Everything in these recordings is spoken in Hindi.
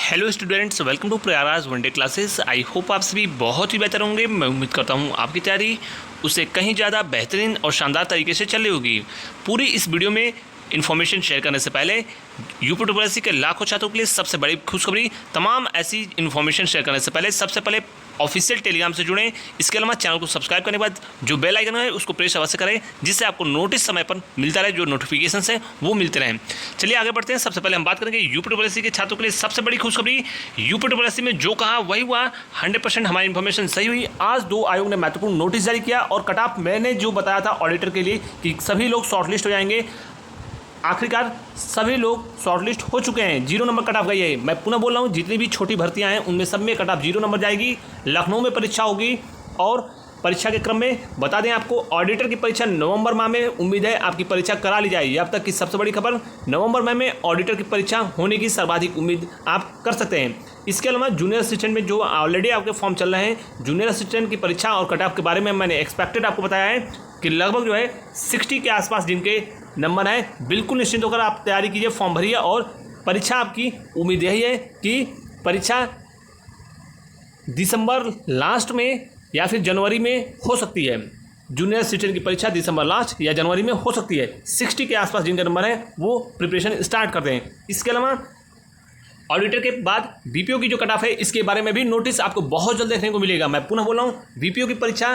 Hello students, welcome to Prayagraj one day classes. I hope आप सभी बहुत ही बेहतर होंगे। मैं उम्मीद करता हूँ आपकी तैयारी उससे कहीं ज़्यादा बेहतरीन और शानदार तरीके से चल रही होगी। पूरी इस वीडियो में इन्फॉर्मेशन शेयर करने से पहले यूपीएससी के लाखों छात्रों के लिए सबसे बड़ी खुशखबरी, तमाम ऐसी इन्फॉर्मेशन शेयर करने से पहले सबसे पहले ऑफिशियल टेलीग्राम से जुड़ें। इसके अलावा चैनल को सब्सक्राइब करने के बाद जो बेल आइकन है उसको प्रेस अवश्य करें, जिससे आपको नोटिस समय पर मिलता रहे, जो नोटिफिकेशन है वो मिलते रहें। चलिए आगे बढ़ते हैं। सबसे पहले हम बात करेंगे यूपीएससी के छात्रों के लिए सबसे बड़ी खुशखबरी। यूपीएससी में जो कहा वही हुआ, 100% हमारी इन्फॉर्मेशन सही हुई। आज 2 आयोग ने महत्वपूर्ण नोटिस जारी किया और कट ऑफ मैंने जो बताया था ऑडिटर के लिए कि सभी लोग शॉर्टलिस्ट हो जाएंगे, आखिरकार सभी लोग शॉर्टलिस्ट हो चुके हैं। 0 नंबर कट ऑफ गई है। मैं पुनः बोल रहा हूँ, जितनी भी छोटी भर्तियां हैं उनमें सब में कट ऑफ 0 नंबर जाएगी। लखनऊ में परीक्षा होगी और परीक्षा के क्रम में बता दें आपको, ऑडिटर की परीक्षा नवंबर माह में उम्मीद है आपकी परीक्षा करा ली जाएगी। अब तक की सबसे बड़ी खबर, नवंबर माह में ऑडिटर की परीक्षा होने की सर्वाधिक उम्मीद आप कर सकते हैं। इसके अलावा जूनियर असिस्टेंट में जो ऑलरेडी आपके फॉर्म चल रहे हैं, जूनियर असिस्टेंट की परीक्षा और कट ऑफ के बारे में मैंने एक्सपेक्टेड आपको बताया है कि लगभग जो है 60 के आसपास जिनके नंबर है, बिल्कुल निश्चिंत होकर आप तैयारी कीजिए, फॉर्म भरिए और परीक्षा आपकी उम्मीद यही है कि परीक्षा दिसंबर लास्ट में या फिर जनवरी में हो सकती है। जूनियर असिस्टेंट की परीक्षा दिसंबर लास्ट या जनवरी में हो सकती है। 60 के आसपास जिनका नंबर है वो प्रिपरेशन स्टार्ट कर दें। इसके अलावा ऑडिटर के बाद बीपीओ की जो कट ऑफ है, इसके बारे में भी नोटिस आपको बहुत जल्द देखने को मिलेगा। मैं पुनः बोल रहा हूँ, बीपीओ की परीक्षा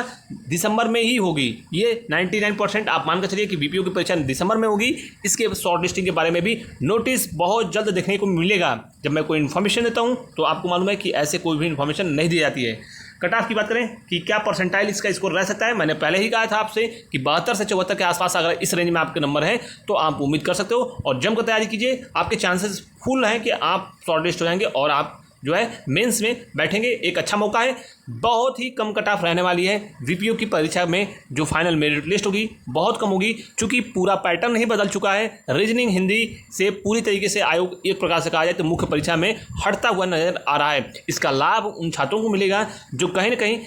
दिसंबर में ही होगी। ये 99% आप मान कर चलिए कि बीपीओ की परीक्षा दिसंबर में होगी। इसके शॉर्ट लिस्टिंग के बारे में भी नोटिस बहुत जल्द देखने को मिलेगा। जब मैं कोई इन्फॉर्मेशन देता हूँ तो आपको मालूम है कि ऐसे कोई भी इन्फॉर्मेशन नहीं दी जाती है। कट ऑफ की बात करें कि क्या परसेंटाइल इसका स्कोर रह सकता है, मैंने पहले ही कहा था आपसे कि 72 से 74 के आसपास अगर इस रेंज में आपके नंबर है तो आप उम्मीद कर सकते हो और जमकर तैयारी कीजिए। आपके चांसेस फुल हैं कि आप शॉर्टलिस्ट हो जाएंगे और आप जो है मेंस में बैठेंगे। एक अच्छा मौका है। बहुत ही कम कट ऑफ रहने वाली है। वीपीओ की परीक्षा में जो फाइनल मेरिट लिस्ट होगी बहुत कम होगी, क्योंकि पूरा पैटर्न ही बदल चुका है। रीजनिंग हिंदी से पूरी तरीके से आयोग एक प्रकार से कहा जाए तो मुख्य परीक्षा में हटता हुआ नजर आ रहा है। इसका लाभ उन छात्रों को मिलेगा जो कहीं ना कहीं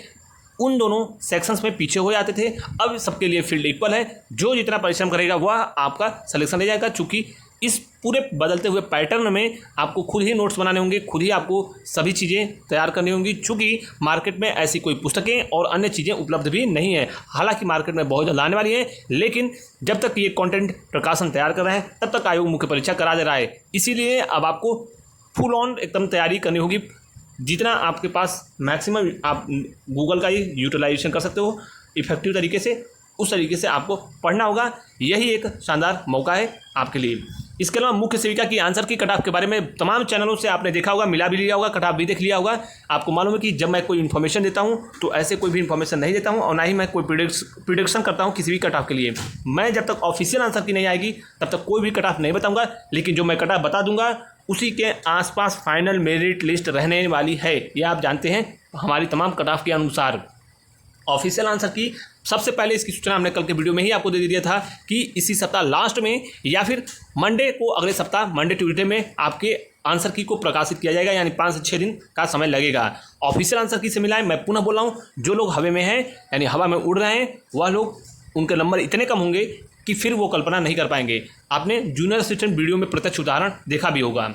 उन दोनों सेक्शंस में पीछे हो जाते थे। अब सबके लिए फील्ड इक्वल है। जो जितना परिश्रम करेगा वह आपका सिलेक्शन ले जाएगा, चूँकि इस पूरे बदलते हुए पैटर्न में आपको खुद ही नोट्स बनाने होंगे, खुद ही आपको सभी चीज़ें तैयार करनी होंगी, चूँकि मार्केट में ऐसी कोई पुस्तकें और अन्य चीज़ें उपलब्ध भी नहीं है। हालांकि मार्केट में बहुत जल्द आने वाली है, लेकिन जब तक ये कंटेंट प्रकाशन तैयार कर रहे हैं तब तक आयोग मुख्य परीक्षा करा दे रहा है। इसीलिए अब आपको फुल ऑन एकदम तैयारी करनी होगी। जितना आपके पास मैक्सिमम आप गूगल का ही यूटिलाइजेशन कर सकते हो इफेक्टिव तरीके से, उस तरीके से आपको पढ़ना होगा। यही एक शानदार मौका है आपके लिए। इसके अलावा मुख्य सेविका की आंसर की कट ऑफ के बारे में तमाम चैनलों से आपने देखा होगा, मिला भी लिया होगा, कट ऑफ भी देख लिया होगा। आपको मालूम है कि जब मैं कोई इन्फॉर्मेशन देता हूं तो ऐसे कोई भी इन्फॉर्मेशन नहीं देता हूं और ना ही मैं कोई प्रिडिक्शन करता हूं किसी भी कट ऑफ के लिए। मैं जब तक ऑफिशियल आंसर की नहीं आएगी तब तक कोई भी कट ऑफ नहीं बताऊँगा, लेकिन जो मैं कट ऑफ बता दूंगा उसी के आसपास फाइनल मेरिट लिस्ट रहने वाली है। ये आप जानते हैं हमारी तमाम कट ऑफ के अनुसार। ऑफिशियल आंसर की सबसे पहले इसकी सूचना हमने कल के वीडियो में ही आपको दे दिया था कि इसी सप्ताह लास्ट में या फिर मंडे को, अगले सप्ताह मंडे ट्यूसडे में आपके आंसर की को प्रकाशित किया जाएगा, यानी 5 से 6 दिन का समय लगेगा। ऑफिशियल आंसर की से मिला है। मैं पुनः बोल रहा हूँ, जो लोग हवा में हैं यानी हवा में उड़ रहे हैं वह लोग, उनके नंबर इतने कम होंगे कि फिर वो कल्पना नहीं कर पाएंगे। आपने जूनियर असिस्टेंट वीडियो में प्रत्यक्ष उदाहरण देखा भी होगा।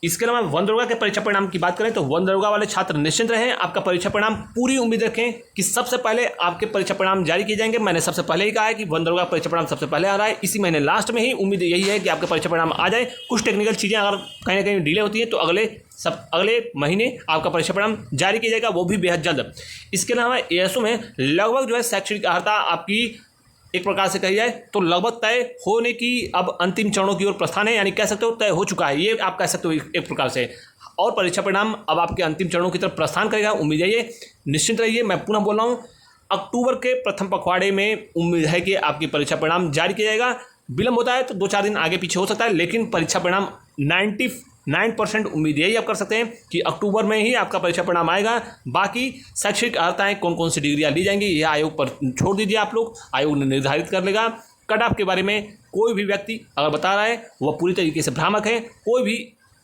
इसके अलावा वन दरोगा के परीक्षा परिणाम की बात करें तो वन दरोगा वाले छात्र निश्चिंत रहें। आपका परीक्षा परिणाम पूरी उम्मीद रखें कि सबसे पहले आपके परीक्षा परिणाम जारी किए जाएंगे। मैंने सबसे पहले ही कहा है कि वन दरोगा परीक्षा परिणाम सबसे पहले आ रहा है। इसी महीने लास्ट में ही उम्मीद यही है कि आपके परीक्षा परिणाम आ जाए। कुछ टेक्निकल चीज़ें अगर कहीं ना कहीं डिले होती है तो अगले महीने आपका परीक्षा परिणाम जारी किया जाएगा, वो भी बेहद जल्द। इसके अलावा एएसओ में लगभग जो है शैक्षणिक अर्हता आपकी एक प्रकार से कही जाए तो लगभग तय होने की अब अंतिम चरणों की ओर प्रस्थान है, यानी कह सकते हो तय हो चुका है, ये आप कह सकते हो एक प्रकार से। और परीक्षा परिणाम अब आपके अंतिम चरणों की तरफ प्रस्थान करेगा। उम्मीद है ये निश्चिंत रहिए। मैं पुनः बोल रहा हूँ, अक्टूबर के प्रथम पखवाड़े में उम्मीद है कि आपकी परीक्षा परिणाम जारी किया जाएगा। विलंब होता है तो 2-4 दिन आगे पीछे हो सकता है, लेकिन परीक्षा परिणाम 99% उम्मीद यही आप कर सकते हैं कि अक्टूबर में ही आपका परीक्षा परिणाम आएगा। बाकी शैक्षणिक अर्हताएँ कौन कौन सी डिग्रियाँ ली जाएंगी यह आयोग पर छोड़ दीजिए आप लोग, आयोग ने निर्धारित कर लेगा। कट ऑफ के बारे में कोई भी व्यक्ति अगर बता रहा है वह पूरी तरीके से भ्रामक है। कोई भी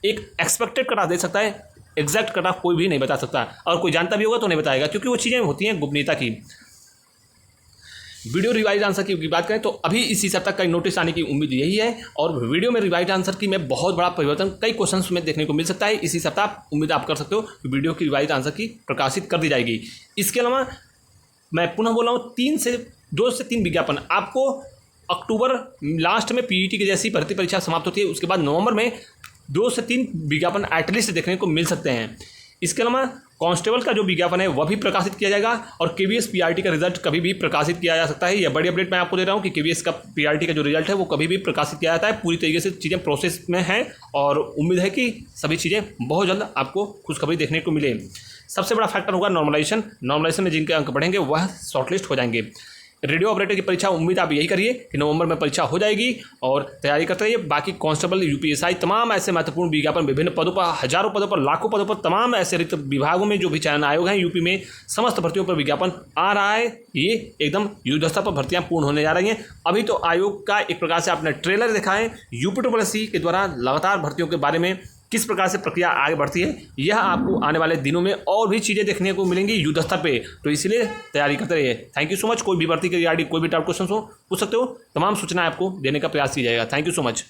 एक एक्सपेक्टेड कट ऑफ दे सकता है, एग्जैक्ट कट ऑफ कोई भी नहीं बता सकता, और कोई जानता भी होगा तो नहीं बताएगा, क्योंकि वो चीज़ें होती हैं गोपनीयता की। वीडियो रिवाइज आंसर की बात करें तो अभी इसी सप्ताह कई नोटिस आने की उम्मीद यही है, और वीडियो में रिवाइज आंसर की में बहुत बड़ा परिवर्तन कई क्वेश्चंस में देखने को मिल सकता है। इसी सप्ताह उम्मीद आप कर सकते हो कि वीडियो की रिवाइज आंसर की प्रकाशित कर दी जाएगी। इसके अलावा मैं पुनः बोल रहा हूँ 2 से 3 विज्ञापन आपको अक्टूबर लास्ट में पीईटी की जैसी भर्ती परीक्षा समाप्त होती है, उसके बाद नवंबर में 2 से 3 विज्ञापन एटलीस्ट देखने को मिल सकते हैं। इसके अलावा कांस्टेबल का जो विज्ञापन है वह भी प्रकाशित किया जाएगा, और केवीएस पीआरटी का रिजल्ट कभी भी प्रकाशित किया जा सकता है। यह बड़ी अपडेट मैं आपको दे रहा हूं कि केवीएस का पीआरटी का जो रिजल्ट है वो कभी भी प्रकाशित किया जाता है। पूरी तरीके से चीज़ें प्रोसेस में हैं, और उम्मीद है कि सभी चीज़ें बहुत जल्द आपको खुशखबरी देखने को मिले। सबसे बड़ा फैक्टर होगा नॉर्मलाइजेशन में जिनके अंक बढ़ेंगे वह शॉर्टलिस्ट हो जाएंगे। रेडियो ऑपरेटर की परीक्षा उम्मीद आप यही करिए कि नवंबर में परीक्षा हो जाएगी, और तैयारी करते रहिए। बाकी कांस्टेबल, यूपीएसआई, तमाम ऐसे महत्वपूर्ण विज्ञापन विभिन्न पदों पर, हजारों पदों पर, लाखों पदों पर, तमाम ऐसे रिक्त विभागों में जो भी चयन आयोग हैं यूपी में, समस्त भर्तियों पर विज्ञापन आ रहा है। ये एकदम युद्धस्तर पर भर्तियां पूर्ण होने जा रही हैं। अभी तो आयोग का एक प्रकार से आपने ट्रेलर देखा है, यूपी के द्वारा लगातार भर्तियों के बारे में किस प्रकार से प्रक्रिया आगे बढ़ती है, यह आपको आने वाले दिनों में और भी चीज़ें देखने को मिलेंगी युद्ध स्तर पे। तो इसलिए तैयारी करते रहिए। Thank you so much. कोई भी भर्ती के रिगार्डिंग कोई भी डाउट क्वेश्चन हो पूछ सकते हो, तमाम सूचनाएं आपको देने का प्रयास किया जाएगा। Thank you so much.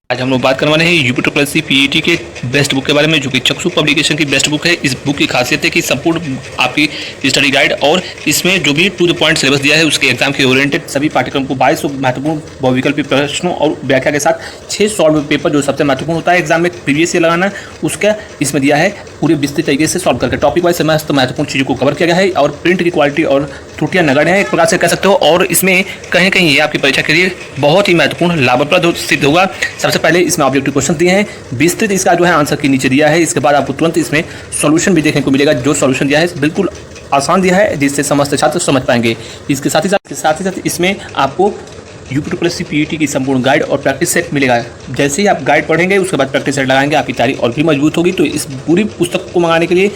आज हम लोग बात करने वाले हैं यूपी पीईटी के बेस्ट बुक के बारे में, जो कि चक्षु पब्लिकेशन की बेस्ट बुक है। इस बुक की खासियत है कि संपूर्ण आपकी स्टडी गाइड और इसमें जो भी टू द पॉइंट सिलेबस दिया है उसके एग्जाम के ओरिएंटेड सभी पाठ्यक्रम को 22 महत्वपूर्ण बहुविकल्पी प्रश्नों और व्याख्या के साथ 6 सॉल्व पेपर जो सबसे महत्वपूर्ण होता है एग्जाम में प्रीवियस ईयर लगाना, उसका इसमें दिया है पूरे विस्तृत तरीके से सॉल्व करके टॉपिक वाइज समस्त महत्वपूर्ण चीज़ों को कवर किया गया है। और प्रिंट की क्वालिटी और त्रुटियां नगण्य हैं एक प्रकार से कह सकते हो, और इसमें कहीं कहीं ये आपकी परीक्षा के लिए बहुत ही महत्वपूर्ण लाभप्रद सिद्ध होगा। सबसे पहले इसमें ऑब्जेक्टिव क्वेश्चन दिए हैं, विस्तृत इसका जो है आंसर की नीचे दिया है। इसके बाद आपको तुरंत इसमें सॉल्यूशन भी देखने को मिलेगा। जो सॉल्यूशन दिया है बिल्कुल आसान दिया है, जिससे समस्त छात्र समझ पाएंगे। इसके साथ ही साथ इसमें आपको यूपी पीईटी की संपूर्ण गाइड और प्रैक्टिस सेट मिलेगा। जैसे ही आप गाइड पढ़ेंगे उसके बाद प्रैक्टिस सेट लगाएंगे, आपकी तैयारी और भी मजबूत होगी। तो इस पूरी पुस्तक को मंगाने के लिए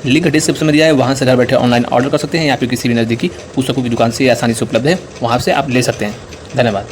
लिंक डिस्क्रिप्शन में दिया है, वहाँ से घर बैठे ऑनलाइन ऑर्डर कर सकते हैं, या फिर किसी भी नज़दीकी पुस्तकों की दुकान से आसानी से उपलब्ध है, वहाँ से आप ले सकते हैं। धन्यवाद।